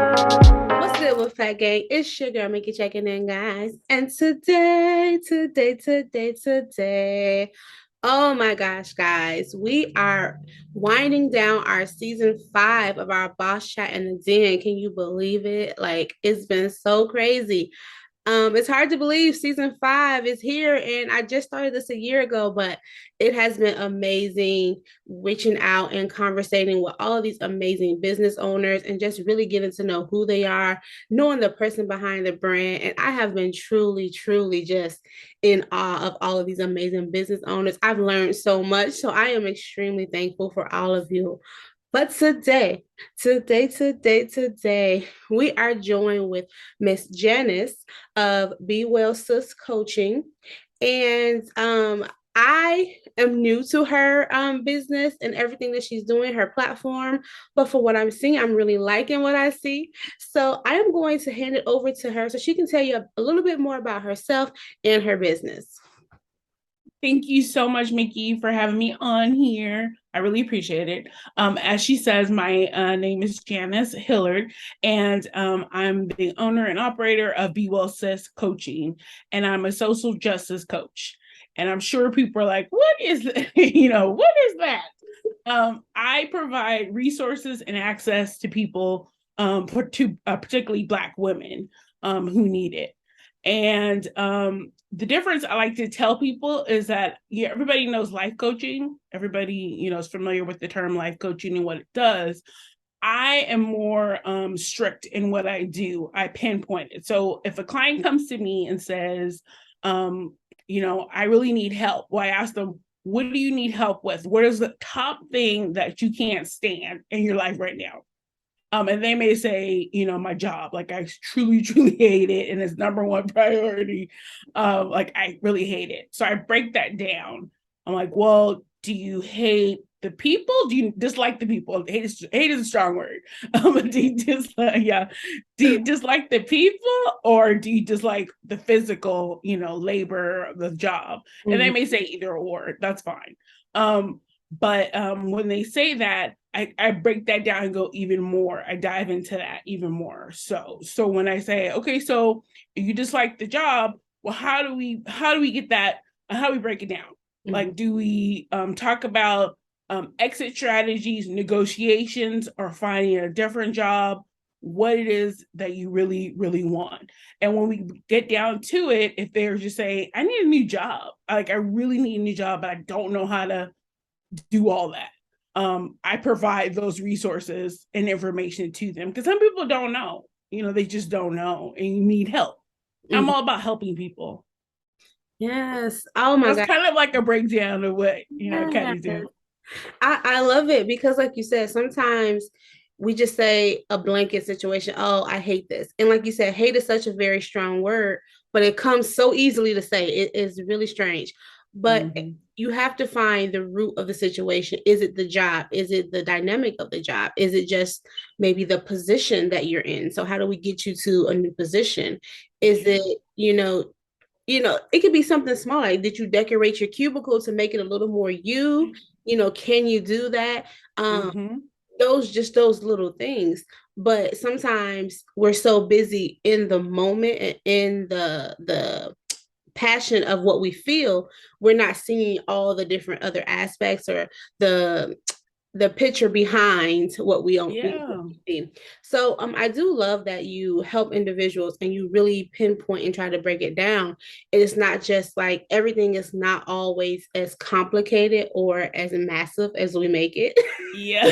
What's good with Fat Gang? It's your girl Mikki checking in, guys. And today, oh my gosh, guys, we are winding down our season 5 of our Boss Chat in the Den. Can you believe it? Like, it's been so crazy. It's hard to believe season 5 is here, and I just started this a year ago, but it has been amazing reaching out and conversating with all of these amazing business owners and just really getting to know who they are, knowing the person behind the brand. And I have been truly, truly just in awe of all of these amazing business owners. I've learned so much, so I am extremely thankful for all of you. But today, we are joined with Miss Janis of Be Well Sis Coaching. And I am new to her business and everything that she's doing, her platform. But for what I'm seeing, I'm really liking what I see. So I am going to hand it over to her so she can tell you a little bit more about herself and her business. Thank you so much, Mikki, for having me on here. I really appreciate it. As she says, my name is Janis Hillard, and I'm the owner and operator of Be Well Sis Coaching, and I'm a social justice coach. And I'm sure people are like, "What is that?" What is that? I provide resources and access to people, particularly Black women who need it. And the difference I like to tell people is that everybody knows life coaching. Everybody, is familiar with the term life coaching and what it does. I am more strict in what I do. I pinpoint it. So if a client comes to me and says, I really need help, well, I ask them, what do you need help with? What is the top thing that you can't stand in your life right now? And they may say, my job, like I truly, truly hate it, and it's number one priority. Like I really hate it. So I break that down. I'm like, well, do you hate the people? Do you dislike the people? Hate is a strong word. Do you dislike, yeah. Do you dislike the people, or do you dislike the physical, labor of the job? And they Mhm. may say either or. That's fine. But when they say that, I break that down and go even more. I dive into that even more. So when I say, okay, so you dislike the job, well, how do we get that? How do we break it down? Mhm. Like, do we talk about exit strategies, negotiations, or finding a different job? What it is that you really, really want. And when we get down to it, if they're just saying, I need a new job, like I really need a new job, but I don't know how to do all that. I provide those resources and information to them because some people don't know. They just don't know and you need help. I'm Mhm. all about helping people. Yes. Oh my That's God. kind of like a breakdown of what, I kind Yes. of do. I love it because, like you said, sometimes we just say a blanket situation. Oh, I hate this. And like you said, hate is such a very strong word, but it comes so easily to say. It is really strange. But Mm-hmm. you have to find the root of the situation. Is it the job? Is it the dynamic of the job? Is it just maybe the position that you're in? So how do we get you to a new position? Is Yeah. it, it could be something small. Like, did you decorate your cubicle to make it a little more you? Can you do that? Um, Mm-hmm. those little things. But sometimes we're so busy in the moment and in the passion of what we feel, we're not seeing all the different other aspects or the the picture behind what Yeah. see. So I do love that you help individuals and you really pinpoint and try to break it down. It's not just like everything is not always as complicated or as massive as we make it. Yeah,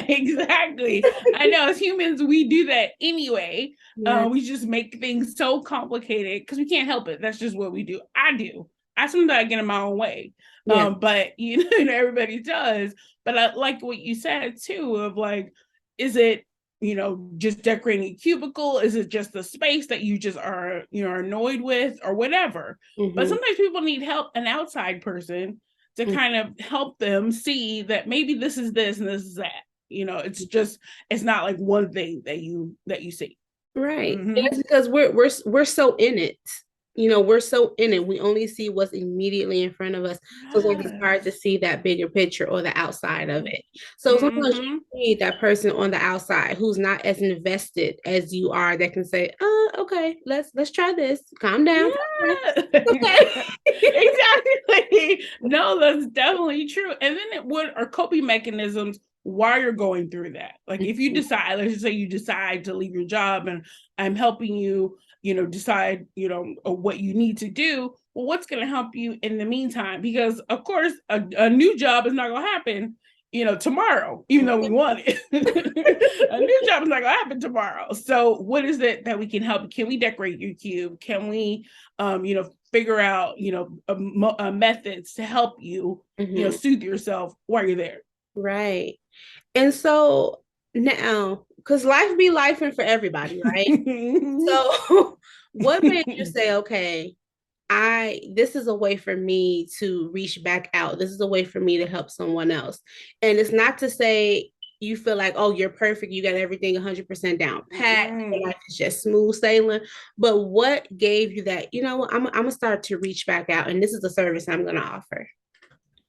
exactly. I know as humans, we do that anyway. Yeah. We just make things so complicated because we can't help it. That's just what we do. I do. I sometimes get in my own way. Yeah. But everybody does. But I like what you said too, of like, is it, just decorating a cubicle? Is it just the space that you just are, annoyed with or whatever? But Mm-hmm. sometimes people need help, an outside person to kind of help them see that maybe this is this and this is that. It's not like one thing that you see. Right. Mm-hmm. It's because we're so in it. we're so in it. We only see what's immediately in front of us. So it's like it's hard to Yes. see that bigger picture or the outside of it. So sometimes Mm-hmm. you need that person on the outside who's not as invested as you are that can say, okay, let's try this. Calm down. Yeah. Okay. Exactly. No, that's definitely true. And then what are coping mechanisms while you're going through that? Like if you decide, let's just say you decide to leave your job and I'm helping you, decide, what you need to do. Well, what's going to help you in the meantime? Because of course, a new job is not going to happen, tomorrow, even though we want it. A new job is not going to happen tomorrow. So what is it that we can help? Can we decorate your cube? Can we, figure out, methods to help you, soothe yourself while you're there? Right. And so now, because life be life and for everybody, right? So what made you say, okay, this is a way for me to reach back out. This is a way for me to help someone else. And it's not to say you feel like, oh, you're perfect. You got everything 100% down pat. Your life is just smooth sailing. But what gave you that? You know what? I'm going to start to reach back out. And this is a service I'm going to offer.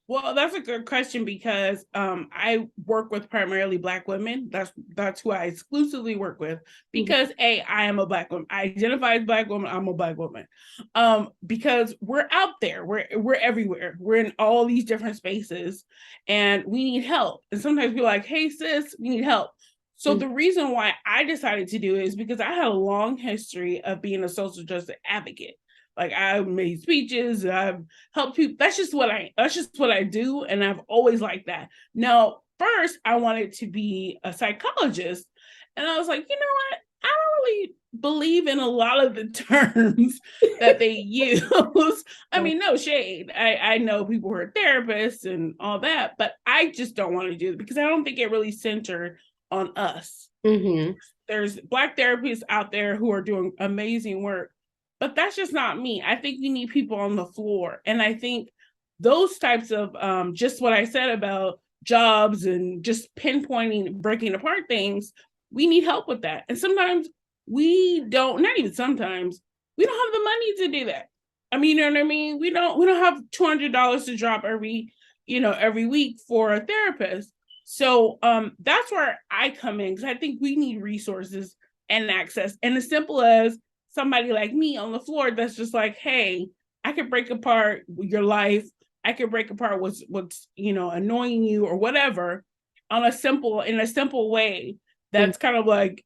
Well, that's a good question because I work with primarily Black women. That's who I exclusively work with because I am a Black woman. I identify as Black woman. I'm a Black woman. Because we're out there. We're everywhere. We're in all these different spaces, and we need help. And sometimes we're like, "Hey, sis, we need help." So the reason why I decided to do it is because I had a long history of being a social justice advocate. Like I made speeches, I've helped people. That's just what I do. And I've always liked that. Now, first I wanted to be a psychologist. And I was like, you know what? I don't really believe in a lot of the terms that they use. I mean, no shade. I know people who are therapists and all that, but I just don't want to do it because I don't think it really centered on us. Mm-hmm. There's Black therapists out there who are doing amazing work, but that's just not me. I think you need people on the floor. And I think those types of just what I said about jobs and just pinpointing, breaking apart things, we need help with that. And sometimes we don't, not even sometimes, we don't have the money to do that. I mean, you know what I mean? We don't have $200 to drop every week for a therapist. So that's where I come in because I think we need resources and access. And as simple as somebody like me on the floor that's just like, hey, I could break apart your life. I could break apart what's annoying you or whatever in a simple way that's kind of like,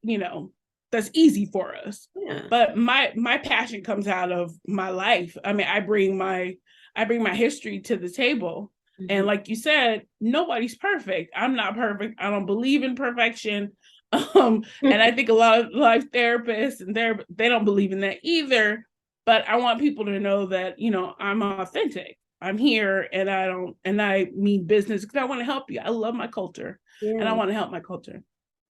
that's easy for us. Yeah. But my passion comes out of my life. I mean, I bring my history to the table. And like you said, nobody's perfect. I'm not perfect. I don't believe in perfection. And I think a lot of life therapists and they don't believe in that either. But I want people to know that, I'm authentic. I'm here and I mean business because I want to help you. I love my culture and I Yeah. want to help my culture.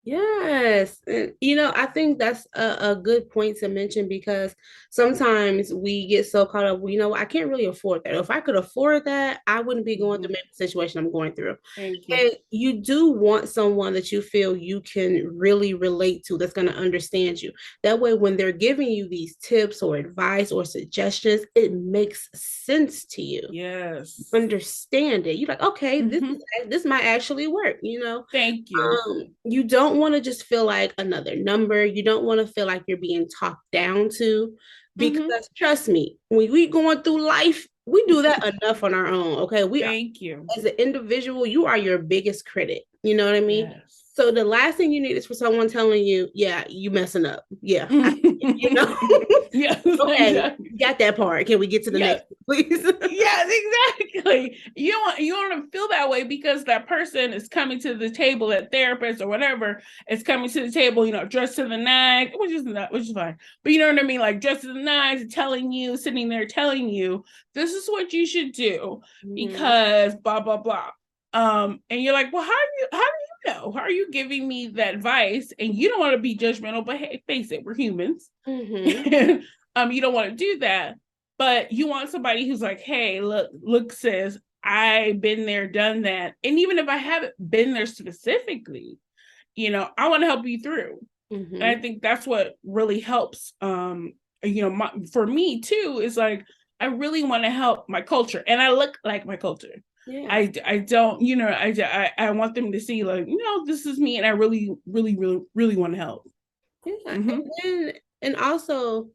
Yes. And, I think that's a good point to mention because sometimes we get so caught up, I can't really afford that. If I could afford that, I wouldn't be going through maybe the situation I'm going through. Thank you. And you do want someone that you feel you can really relate to, that's going to understand you. That way, when they're giving you these tips or advice or suggestions, it makes sense to you. Yes. Understand it. You're like, okay, this might actually work. Thank you. You don't want to just feel like another number. You don't want to feel like you're being talked down to, Mm-hmm. because trust me, when we going through life, we do that enough on our own. Okay, we are, Thank you. as an individual, you are your biggest critic. You know what I mean? Yes. So the last thing you need is for someone telling you, "Yeah, you messing up." Yeah, you know. Yes, Okay, exactly. got that part. Can we get to the Yes. next, please? Yes, exactly. You want to feel that way because that person is coming to the table, that therapist or whatever is coming to the table, dressed to the nines, which is fine. But you know what I mean, like dressed to the nines, sitting there telling you, this is what you should do because blah blah blah. And you're like, well, how do you know? How are you giving me that advice? And you don't want to be judgmental, but hey, face it, we're humans. You don't want to do that, but you want somebody who's like, hey, look, sis, I've been there, done that. And even if I haven't been there specifically, I want to help you through. And I think that's what really helps for me too, is like, I really want to help my culture, and I look like my culture. Yeah. I don't, I want them to see, like, this is me, and I really, really, really, really want to help. Yeah. Mm-hmm. And also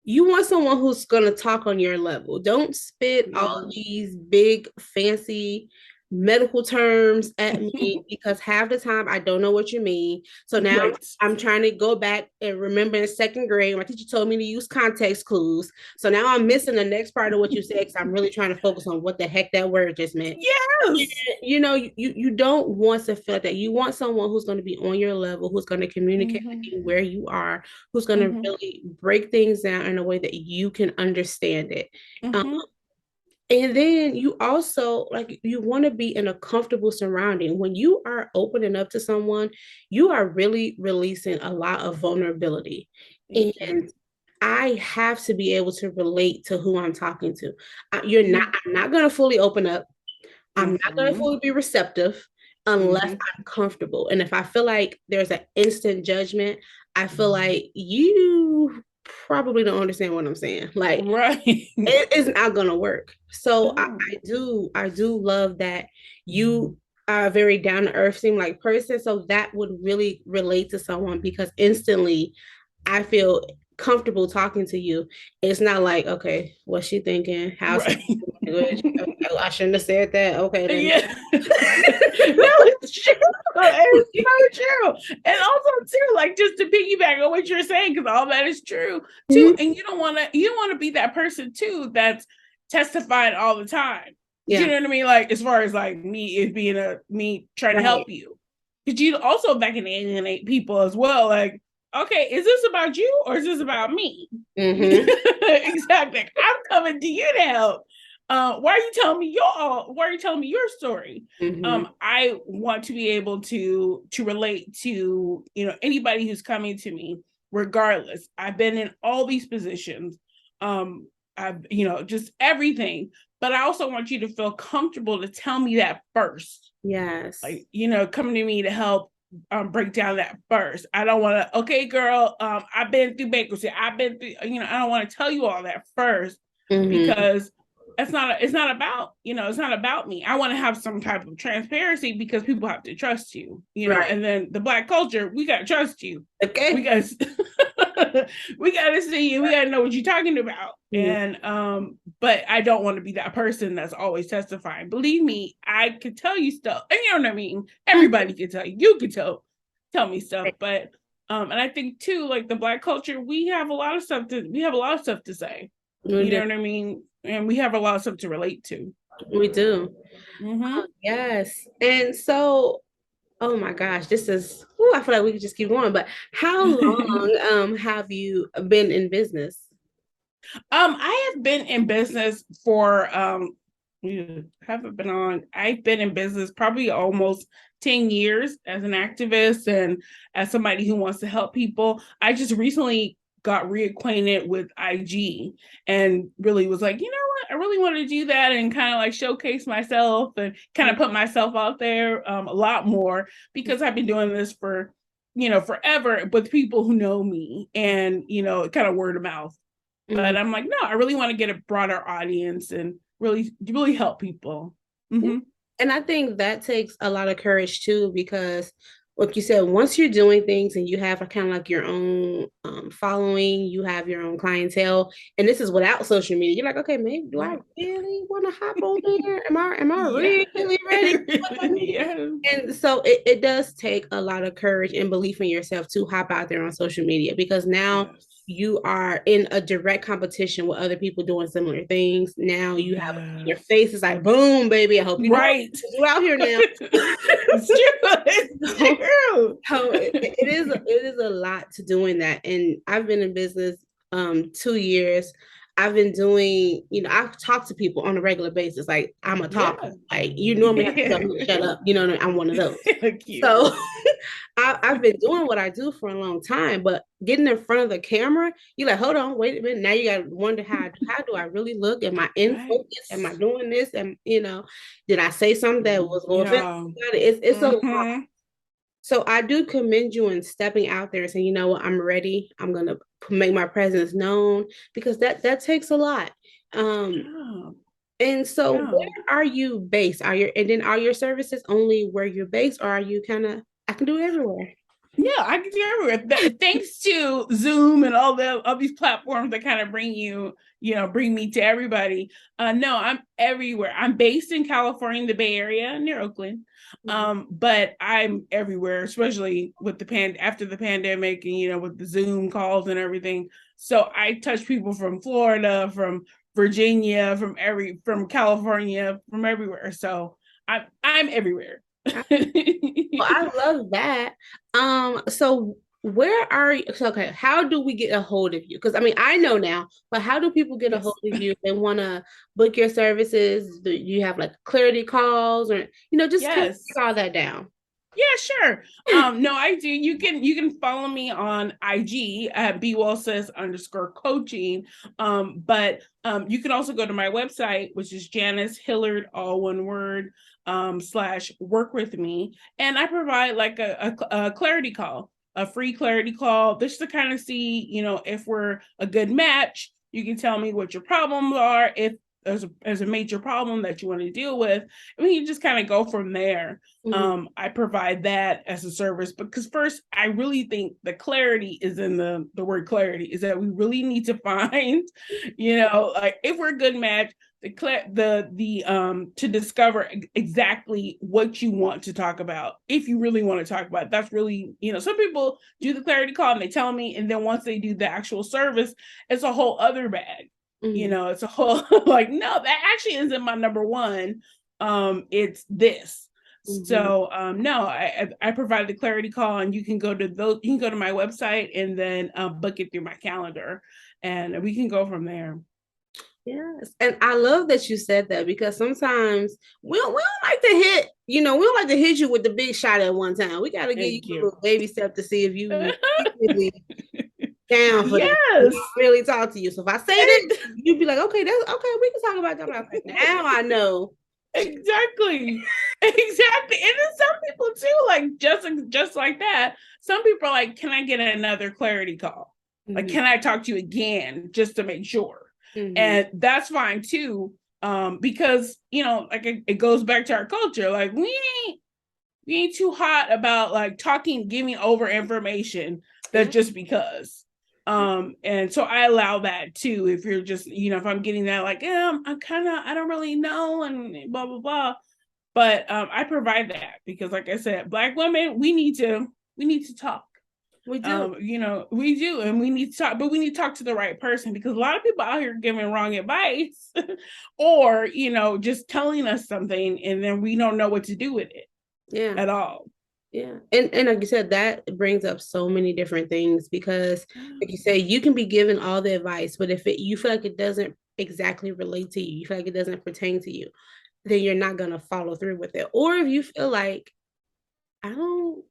you want someone who's going to talk on your level. Don't spit all Yeah. these big, fancy medical terms at me because half the time I don't know what you mean. So now Right. I'm trying to go back and remember in second grade, my teacher told me to use context clues. So now I'm missing the next part of what you said because I'm really trying to focus on what the heck that word just meant. Yes. You don't want to feel like that. You want someone who's going to be on your level, who's going to communicate with Mm-hmm. you where you are, who's going to Mm-hmm. really break things down in a way that you can understand it. Um, Mm-hmm. and then you also like you want to be in a comfortable surrounding. When you are opening up to someone, you are really releasing a lot of vulnerability. Thank you. And I have to be able to relate to who I'm talking to. You're not, Mm-hmm. I'm not going to fully open up. I'm not going to Mm-hmm. fully be receptive unless Mm-hmm. I'm comfortable. And if I feel like there's an instant judgment, I feel like you probably don't understand what I'm saying. Like Right. it is not going to work. So No. I do love that you are a very down to earth seem like person. So that would really relate to someone because instantly I feel comfortable talking to you. It's not like, okay, what's she thinking? How's Right. language? Okay, I shouldn't have said that. Okay, then. Yeah. No, it's true. It's so true. And also too, like, just to piggyback on what you're saying, because all that is true too. Mhm. And you don't want to be that person too that's testifying all the time. Do you Yeah, know what I mean? Like, as far as like me is being me trying to right. help you. Because you also back and alienate people as well. Like, okay, is this about you or is this about me? Mm-hmm. Exactly. I'm coming to you to help. Why are you telling me your story? Mm-hmm. I want to be able to relate to anybody who's coming to me, regardless. I've been in all these positions. I've just everything, but I also want you to feel comfortable to tell me that first. Yes. Like, coming to me to help break down that first. I don't want to, okay, girl, I've been through bankruptcy. I've been through, I don't want to tell you all that first Mm-hmm. because it's not about me. I want to have some type of transparency because people have to trust you, Right. and then the Black culture, we got to trust you. We Okay. got we got to see you. We got to know what you're talking about. Mm-hmm. And but I don't want to be that person that's always testifying. Believe me, I could tell you stuff. And you know what I mean? Everybody can tell you. You can tell me stuff, but and I think too, like the Black culture, we have a lot of stuff to say. You know what I mean? And we have a lot of stuff to relate to. We do. Mm-hmm. Yes. And so, oh my gosh, this is, ooh, I feel like we could just keep going, but how long have you been in business? I have been in business for haven't been on. I've been in business probably almost 10 years as an activist and as somebody who wants to help people. I just recently got reacquainted with IG and really was like, you know what? I really want to do that and kind of like showcase myself and kind of put myself out there a lot more because I've been doing this for forever with people who know me and kind of word of mouth. Mhm. But I'm like, no, I really want to get a broader audience and really help people. Mm-hmm. And I think that takes a lot of courage too, because like you said, once you're doing things and you have a kind of like your own following, you have your own clientele, and this is without social media. You're like, okay, maybe do I Yeah. really want to hop on there? Am I Yeah. really ready for social media? Yeah. And so it does take a lot of courage and belief in yourself to hop out there on social media because now Yes. you are in a direct competition with other people doing similar things. Now you have your Yes. face is like, boom, baby. I hope you know Right. you out here now. It's true. It's so, true. so it is a lot to doing that. And I've been in business 2 years. I've been doing, I've talked to people on a regular basis. Like I'm a talker. Yeah. Like you normally have to tell me to shut up. You know what I mean? I'm one of those. Cute. So I've been doing what I do for a long time, but getting in front of the camera, you're like, hold on, wait a minute. Now you got to wonder how do I really look? Am I in Right. focus? Am I doing this? And did I say something that was going to offend Yeah. somebody? It's a lot. Mm-hmm. So I do commend you in stepping out there and saying, you know what, I'm ready. I'm gonna make my presence known because that takes a lot. Um, Yeah, and so yeah. where are you based? Are your services only where you're based, or are you kind of I can do it everywhere? Yeah, I can do everywhere. Thanks to Zoom and all these platforms that kind of bring me to everybody. No, I'm everywhere. I'm based in California, the Bay Area, near Oakland. Mhm. But I'm everywhere, especially with after the pandemic and with the Zoom calls and everything. So I touch people from Florida, from Virginia, from California, from everywhere. So I'm everywhere. Well, I love that. So where are you? So, okay, how do we get a hold of you? Because I mean, I know now, but how do people get a hold Yes. of you if they want to book your services? Do you have like clarity calls or just kind of Yes. break all that down? Yeah, sure. No, I do. You can follow me on IG at bwellsays_coaching. But you can also go to my website, which is Janis Hillard, all one word, / work with me. And I provide like a clarity call, a free clarity call, just to kind of see, if we're a good match. You can tell me what your problems are, if there's a major problem that you want to deal with, and we can just kind of go from there. Mhm. I provide that as a service because first, I really think the clarity is in the word clarity, is that we really need to find, like if we're a good match, the to discover exactly what you want to talk about. If you really want to talk about it, that's really, some people do the clarity call and they tell me, and then once they do the actual service, it's a whole other bag. Mhm. It's a whole like, no, that actually isn't my number one. It's this. Mhm. So no, I provide the clarity call, and you can go to my website and then book it through my calendar, and we can go from there. Yes. And I love that you said that because sometimes we don't like to we don't like to hit you with the big shot at one time. We got to give you Thank a you. little baby step to see if you really down for this. We Yes. really talk to you. So if I say this, you'd be like, okay, that's okay. We can talk about that. I'm like, now I know. Exactly. Exactly. And then some people too, like just like that. Some people are like, can I get another clarity call? Like, Mhm. can I talk to you again just to make sure? Mhm. And that's fine too. Because like it goes back to our culture. Like we ain't too hot about like talking, giving over information Yeah. that's just because. And so I allow that too. If you're just, if I'm getting that, like, I don't really know, and blah blah blah. But I provide that because, like I said, Black women, we need to talk. We do. We do, and we need to talk, but we need to talk to the right person, because a lot of people out here giving wrong advice, or just telling us something, and then we don't know what to do with it Yeah. at all. Yeah. And like you said, that brings up so many different things because like you say, you can be given all the advice, but if you feel like it doesn't exactly relate to you, you feel like it doesn't pertain to you, then you're not gonna follow through with it. Or if you feel like I don't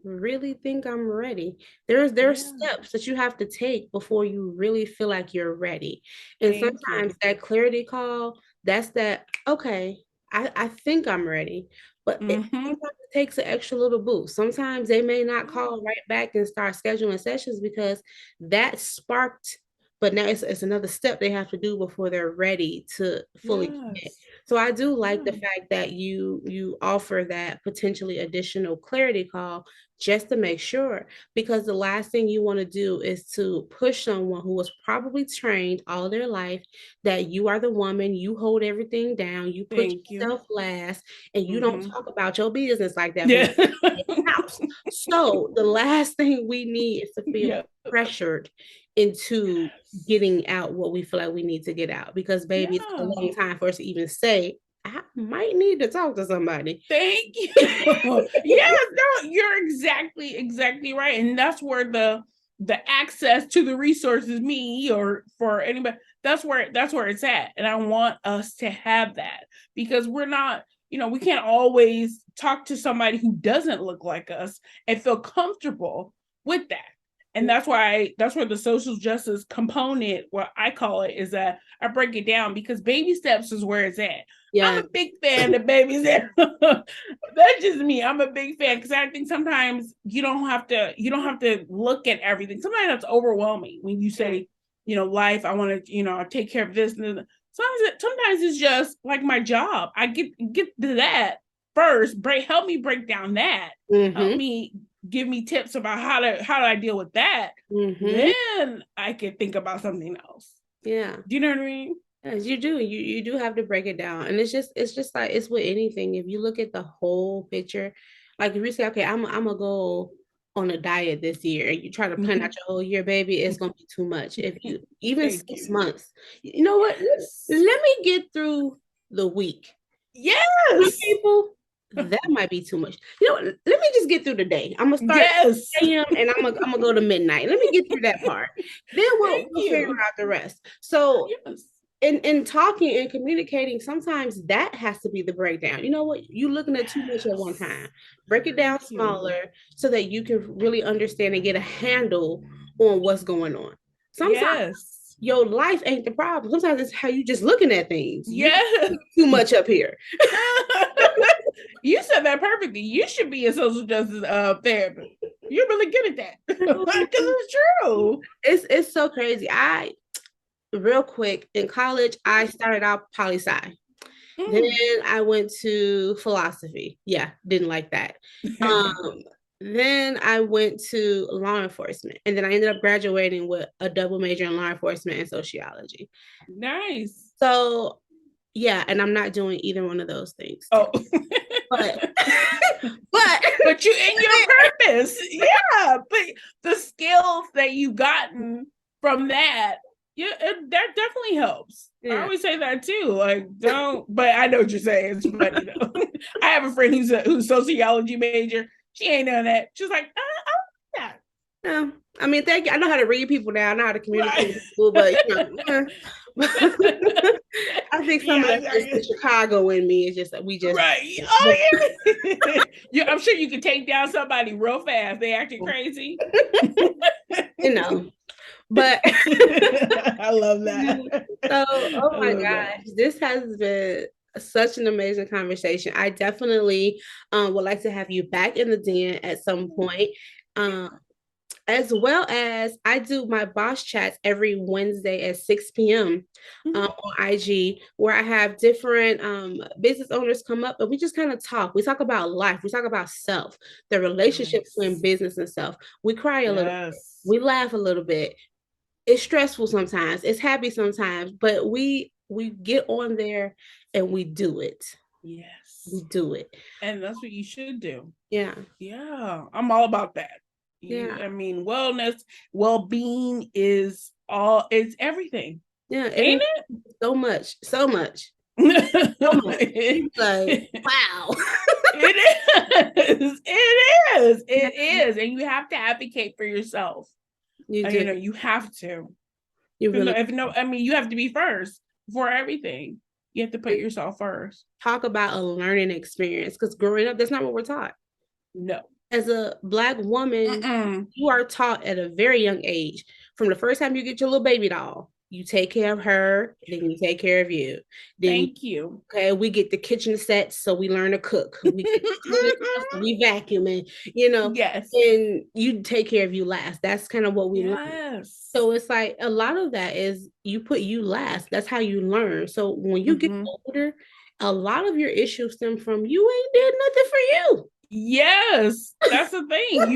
really think I'm ready. There are Yeah. steps that you have to take before you really feel like you're ready. And Thank sometimes you. that clarity call, that's that, okay, I think I'm ready. But Mm-hmm. sometimes it takes an extra little boost. Sometimes they may not call right back and start scheduling sessions because that sparked, but now it's another step they have to do before they're ready to fully commit. Yes. So I do like the Yeah. fact that you offer that potentially additional clarity call just to make sure, because the last thing you want to do is to push someone who was probably trained all their life that you are the woman, you hold everything down, you put Thank you. yourself last, and you don't Mm-hmm. talk about your business like that for Yeah. house. So the last thing we need is to feel Yeah. pressured into Yes. getting out what we feel like we need to get out because baby, it's a Yeah. long time for us to even say, I might need to talk to somebody. Thank you. Yes, no, you're exactly right. And that's where the access to the resources, me or for anybody, that's where it's at. And I want us to have that, because we're not, we can't always talk to somebody who doesn't look like us and feel comfortable with that. And that's why that's where the social justice component, what I call it, is that I break it down because baby steps is where it's at. I'm Yeah. a big fan of baby steps. That's just me. I'm a big fan because I think sometimes you don't have to look at everything. Sometimes that's overwhelming when you say, life, I want to, take care of this. Sometimes it's just like my job. I get to that first. Help me break down that. Help me give me tips about how do I deal with that. Then I can think about something else. Yeah. Do you know what I mean? Yes, you do. You do have to break it down. And it's just like it's with anything. If you look at the whole picture, like if you say, okay, I'm gonna go on a diet this year and you try to plan out your whole year, baby, it's gonna be too much. If you even 6 months, you know what? Let me get through the week. Yes. Some people, that might be too much. You know what? Let me just get through the day. I'm gonna start at 8 a.m. and I'm gonna go to midnight. Let me get through that part. Then we'll figure out the rest. So in talking and communicating, sometimes that has to be the breakdown. You know what? You're looking at too much at one time. Break it down smaller so that you can really understand and get a handle on what's going on. Sometimes your life ain't the problem. Sometimes it's how you just looking at things. Too much up here. You said that perfectly. You should be a social justice therapist. You're really good at that. Because it's true. It's so crazy. Real quick, in college, I started out poli-sci. Then I went to philosophy. Yeah, didn't like that. Then I went to law enforcement, and then I ended up graduating with a double major in law enforcement and sociology. Nice. So, yeah, and I'm not doing either one of those things. Oh, but you in your purpose, yeah. But the skills that you've gotten from that, that definitely helps. Yeah. I always say that too. Like, but I know what you're saying. It's funny though. I have a friend who's sociology major. She ain't done that. She's like, yeah. No, I mean, thank you. I know how to read people now. I know how to communicate with people, but I think some of that's just the Chicago in me. It's just that we just right. Oh yeah. I'm sure you can take down somebody real fast. They acting crazy. But I love that. So, oh my gosh, this has been such an amazing conversation. I definitely would like to have you back in the den at some point. As well as I do my boss chats every Wednesday at 6 p.m. On IG, where I have different business owners come up and we just kind of talk. We talk about life. We talk about self, the relationship between business and self. We cry a little bit. We laugh a little bit. It's stressful sometimes. It's happy sometimes, but we get on there and we do it. Yes. We do it. And that's what you should do. Yeah. Yeah. I'm all about that. I mean, wellness, well-being it's everything. Yeah. Ain't it? So much. So much. It's like, wow. It is. And you have to advocate for yourself. You have to. You have to be first for everything. You have to put yourself first. Talk about a learning experience, because growing up, that's not what we're taught. No. As a Black woman, you are taught at a very young age, from the first time you get your little baby doll, you take care of her, then you take care of you. Then, thank you. Okay, we get the kitchen set, so we learn to cook. We vacuum, and yes, and you take care of you last. That's kind of what we learn. So it's like a lot of that is you put you last. That's how you learn. So when you get older, a lot of your issues stem from you ain't did nothing for you. Yes, that's the thing.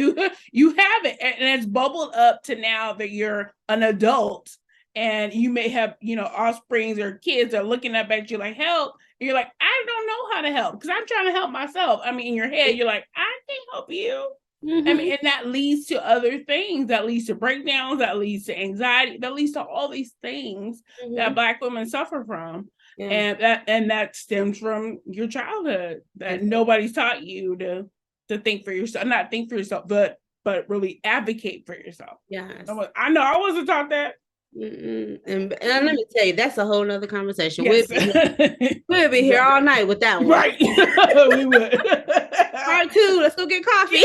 You have it, and it's bubbled up to now that you're an adult, and you may have offsprings or kids are looking up at you like help. And you're like, I don't know how to help because I'm trying to help myself. I mean, in your head, you're like, I can't help you. I mean, and that leads to other things. That leads to breakdowns. That leads to anxiety. That leads to all these things that Black women suffer from. Yeah. And that stems from your childhood, that nobody's taught you to think for yourself, not think for yourself, but really advocate for yourself. Yes. I know I wasn't taught that. And let me tell you, that's a whole nother conversation. Yes. We'll be here all night with that one. Right. We would. Part 2, let's go get coffee.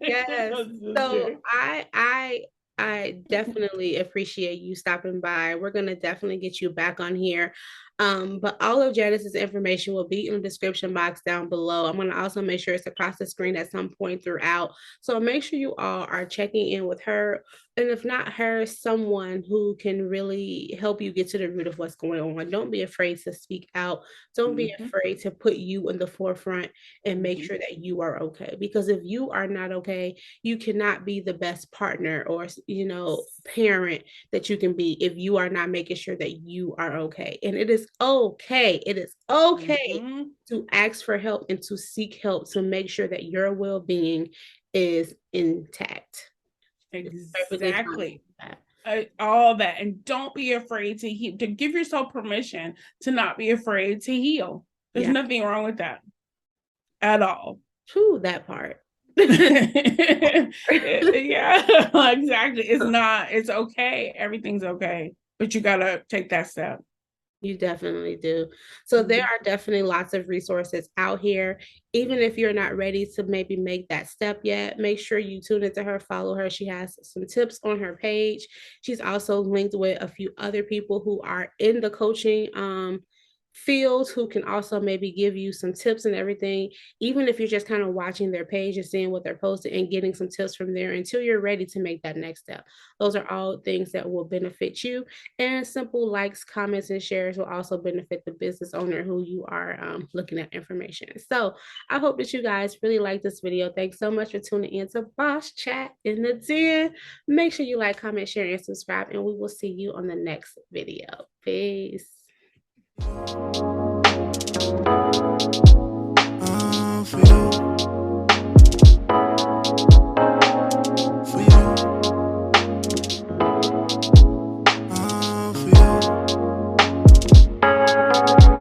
Yes. So Sister. I definitely appreciate you stopping by. We're gonna definitely get you back on here. But all of Janis's information will be in the description box down below. I'm gonna also make sure it's across the screen at some point throughout. So make sure you all are checking in with her. And if not her, someone who can really help you get to the root of what's going on. Don't be afraid to speak out. Don't be Mm-hmm. afraid to put you in the forefront and make Mm-hmm. sure that you are okay. Because if you are not okay, you cannot be the best partner or, parent that you can be if you are not making sure that you are okay. And it is okay. It is okay Mm-hmm. to ask for help and to seek help to make sure that your well-being is intact. It's perfectly fine with Exactly. that. All that, and don't be afraid to heal. To give yourself permission to not be afraid to heal. There's Yeah. nothing wrong with that at all. True, that part. Yeah, exactly. It's not. It's okay. Everything's okay, but you gotta take that step. You definitely do. So there Mhm. are definitely lots of resources out here. Even if you're not ready to maybe make that step yet, make sure you tune into her, follow her. She has some tips on her page. She's also linked with a few other people who are in the coaching field who can also maybe give you some tips and everything, even if you're just kind of watching their page and seeing what they're posting and getting some tips from there until you're ready to make that next step. Those are all things that will benefit you, and simple likes, comments, and shares will also benefit the business owner who you are looking at information. So I hope that you guys really like this video. Thanks so much for tuning in to Boss Chat in the Den. Make sure you like, comment, share, and subscribe, and we will see you on the next video. Peace.